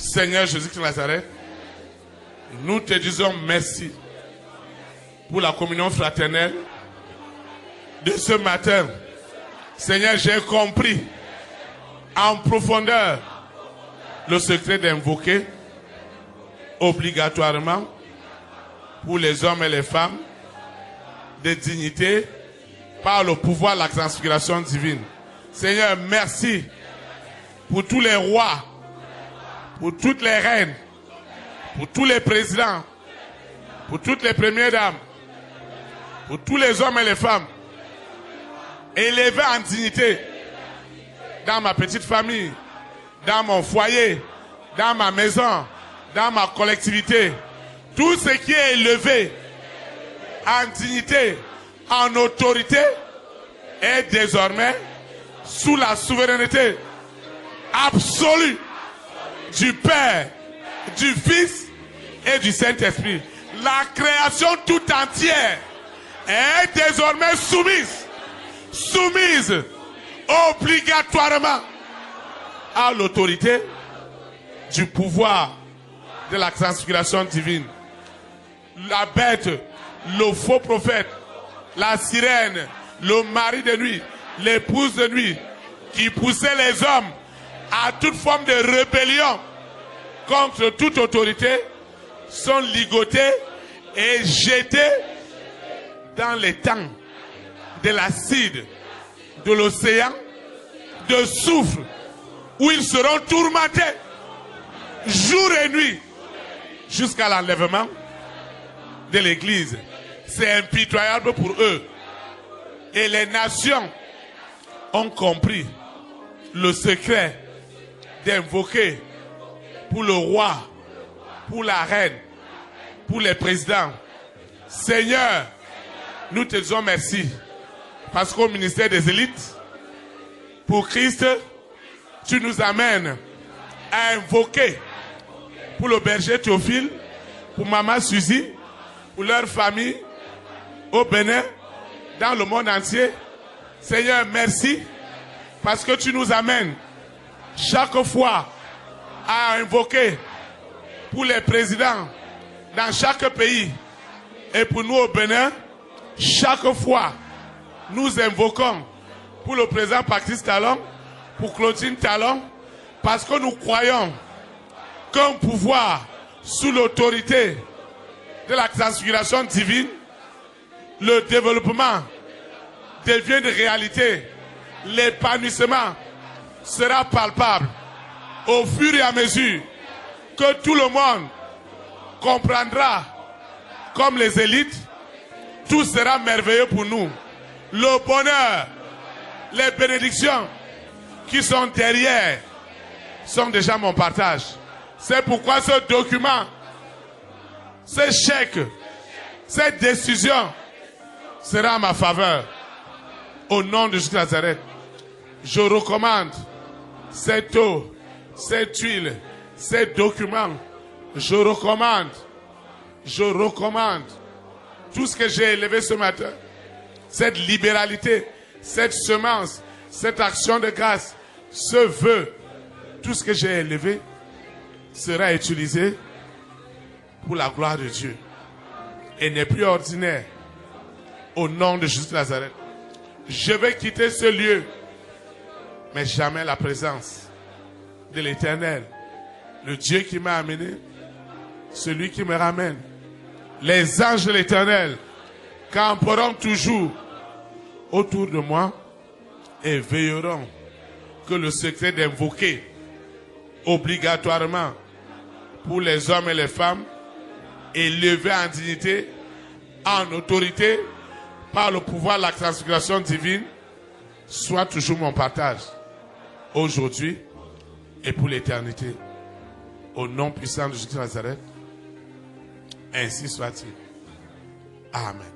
Seigneur Jésus-Christ de Nazareth, nous te disons merci pour la communion fraternelle de ce matin. Seigneur, j'ai compris en profondeur le secret d'invoquer obligatoirement pour les hommes et les femmes de dignité par le pouvoir de la transfiguration divine. Seigneur, merci pour tous les rois, pour toutes les reines, pour tous les présidents, pour toutes les premières dames, pour tous les hommes et les femmes élevés en dignité dans ma petite famille, dans mon foyer, dans ma maison, dans ma collectivité. Tout ce qui est élevé en dignité, en autorité, est désormais sous la souveraineté absolue du Père, du Fils et du Saint-Esprit. La création tout entière est désormais soumise obligatoirement à l'autorité du pouvoir de la transfiguration divine. La bête, le faux prophète, la sirène, le mari de nuit, l'épouse de nuit, qui poussait les hommes à toute forme de rébellion contre toute autorité, sont ligotés et jetés dans les temps de l'acide, de l'océan, de soufre, où ils seront tourmentés jour et nuit jusqu'à l'enlèvement de l'Église. C'est impitoyable pour eux. Et les nations ont compris le secret d'invoquer pour le roi, pour la reine, pour les présidents. Seigneur, nous te disons merci parce qu'au ministère des élites, pour Christ, tu nous amènes à invoquer pour le berger Théophile, pour Maman Suzy, pour leur famille au Bénin, dans le monde entier. Seigneur, merci parce que tu nous amènes chaque fois à invoquer pour les présidents dans chaque pays. Et pour nous au Bénin, chaque fois, nous invoquons pour le président Patrice Talon, pour Claudine Talon, parce que nous croyons qu'un pouvoir sous l'autorité de la transfiguration divine, le développement devient une réalité. L'épanouissement sera palpable au fur et à mesure que tout le monde comprendra, comme les élites, tout sera merveilleux pour nous. Le bonheur, les bénédictions qui sont derrière sont déjà mon partage. C'est pourquoi ce document, ce chèque, cette décision sera en ma faveur. Au nom de Jésus de Nazareth, je recommande cette eau, cette huile, ces documents. Je recommande tout ce que j'ai élevé ce matin, cette libéralité, cette semence, cette action de grâce, ce vœu, tout ce que j'ai élevé sera utilisé pour la gloire de Dieu et n'est plus ordinaire. Au nom de Jésus de Nazareth, je vais quitter ce lieu, mais jamais la présence de l'Éternel, le Dieu qui m'a amené, celui qui me ramène. Les anges de l'Éternel camperont toujours autour de moi et veilleront que le secret d'invoquer obligatoirement pour les hommes et les femmes élevés en dignité, en autorité, par le pouvoir de la transfiguration divine, soit toujours mon partage, aujourd'hui et pour l'éternité. Au nom puissant de Jésus de Nazareth, ainsi soit-il. Amen.